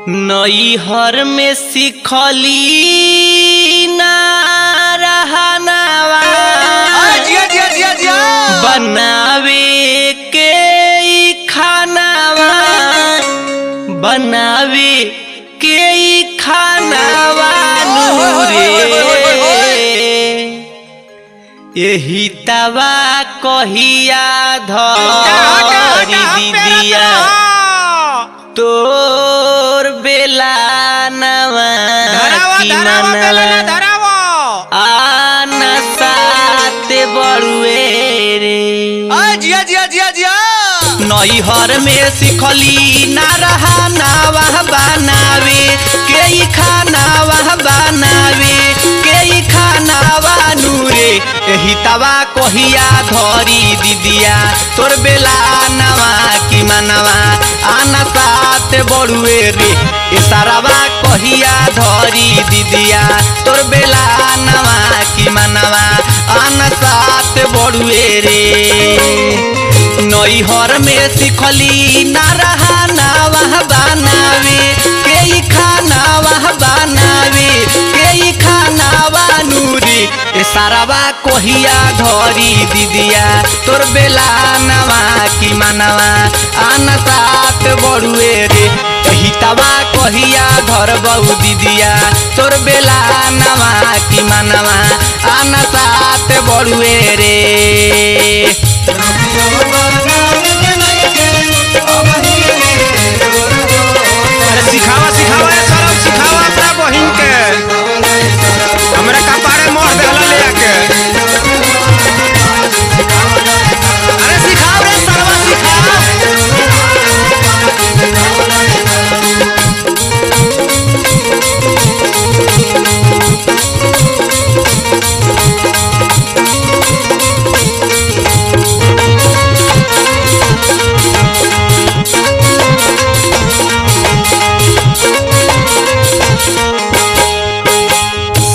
नैहर में सिखली ना रहनावा बनावे के खानावा बनावे के खानावा नूरे यही तवा कहिया धरी दीदिया तोर बेला नवा की मनवा आना साते बड़ुए रे नैहर में सिखली ना रहा नावा बनावे के खानावा बनावे के खानावा नूरे यही तवा कहिया धरी दीदिया तोर बेला नवा की मनवा आना सात बड़ुए रे इशारावा कहिया धरी दीदिया तोर बेला नवा की मनवा आना सात बड़ुए रे नैहर में सिखली ना रहा नावा बनावे के खानावा बनावे के खानावा नूरी इशारावा कहिया धरी दीदिया तोर बेला नवा की मनवा आना सात बड़ुए रे हितवा कहिया धर बहु दीदिया तोर बेला नवा की मनवा आना सात बड़ुए रे सिखावा सिखावा सरम सिखावा अपना बहिन के हमरे कपारे मोड़ देला ले आके अरे सिखाओ रे सरवा सिखाओ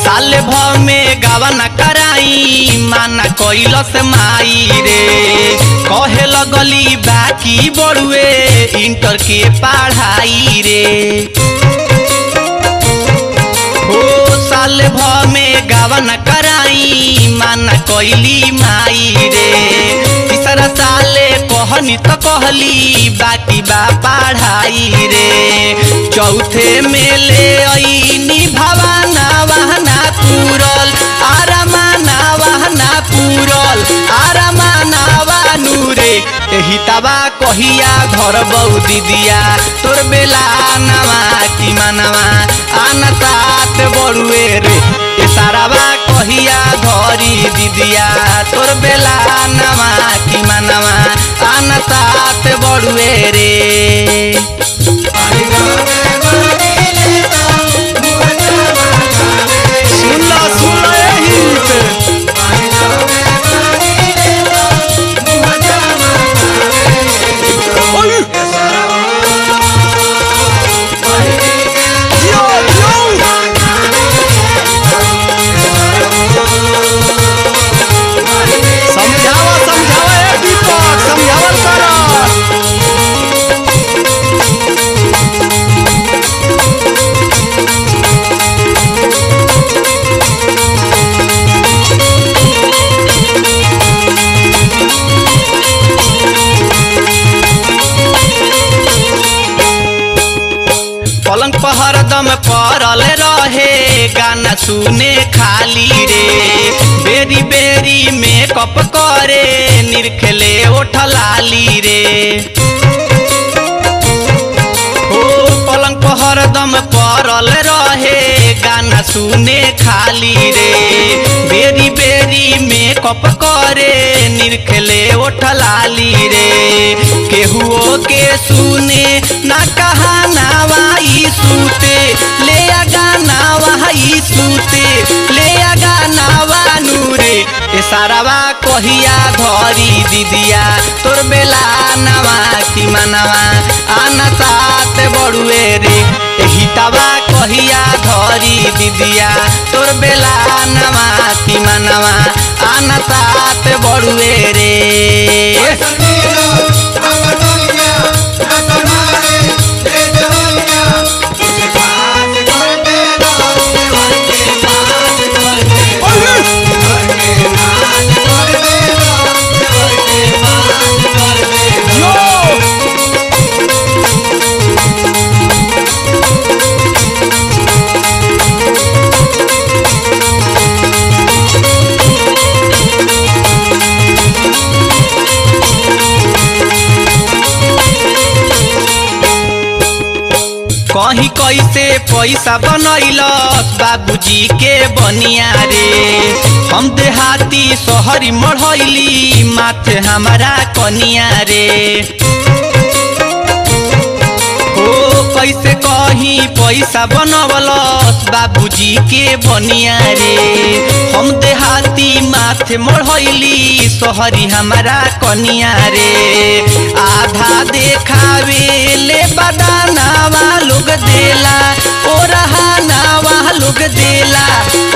साल भर में गावा न कराई माना कैलस माई रे कहे लगली बाकी बड़ुए इंटर के पढ़ाई रे हो साल भर में गावा न कराई माना कैली माई रे तीसरा साले कहनी तो कहली बाकी बा पढ़ाई रे चौथे में ले आईनी भवाना वहना पूरल आरामाना वहना पूरल आरामाना वानूरे एही तवा कहिया घर बहु दीदिया तोर बेला नवा की मनवा आना सात बड़ुए रे इशारावा कहिया धरी दीदिया तोर बेला नवा की मनवा आना सात बड़ुए रे सुन लो यही समझावा समझावा दीपक समझावल करा पलंग पर हरदम पड़ल रहे गाना सुने खाली रे बेरी बेरी मेकअप करे निरखले ओठलाली रे हो पलंग पर हरदम पड़ल रहे गाना सुने खाली रे बेरी बेरी मेकअप करे निरखले ओठलाली रे केहुओ के सुने ना कहाना वाई सूते ले गाना वाई सूते ले गाना वानूरे इशारावा कहिया धरी दीदिया तोर बेला नवा की मनवा आना सात बड़ुए रे एही तवा कहिया धरी दीदिया तोर बेला नवा की मनवा आना सात बड़ुए रे कहीं कैसे पैसा बनैलस बाबूजी के बनिया रे। हम देहाती शहरी मढ़ैली माथे हमारा कनिया रे। कैसे कहीं पैसा बनवलस बाबूजी के बनिया रे। हम देहाती माथे मढ़ैली शहरी हमारा कनिया रे। आधा देखावे ले बदानावा लोग देला ओ रहानावा लोग देला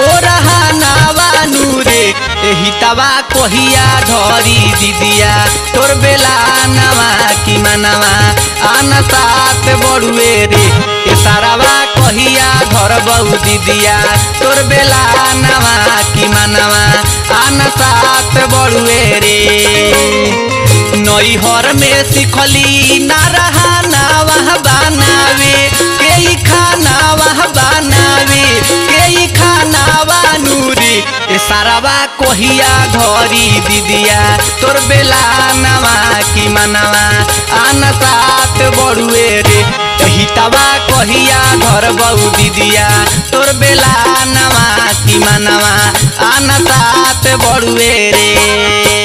ओ रहानावा नूरे। एही तवा कहिया धरी दीदिया तोर बेला नवा की मनवा आना साथ बड़ुए रे। ए सारावा कहिया धर बहु दीदिया तोर बेला नवा की मनवा आना साथ बड़ुए रे। नैहर में सिखली ना रहा नावा बनावे के खाना वह बनावे के खाना नूरी। ए सारावा कहिया धरी दीदिया तोर बेला नवा की मनवा आना साथ बड़ुए रे। हितवा कहिया धर बहु दीदिया तोर बेला नवा की मनवा आना साथ बड़ुए रे।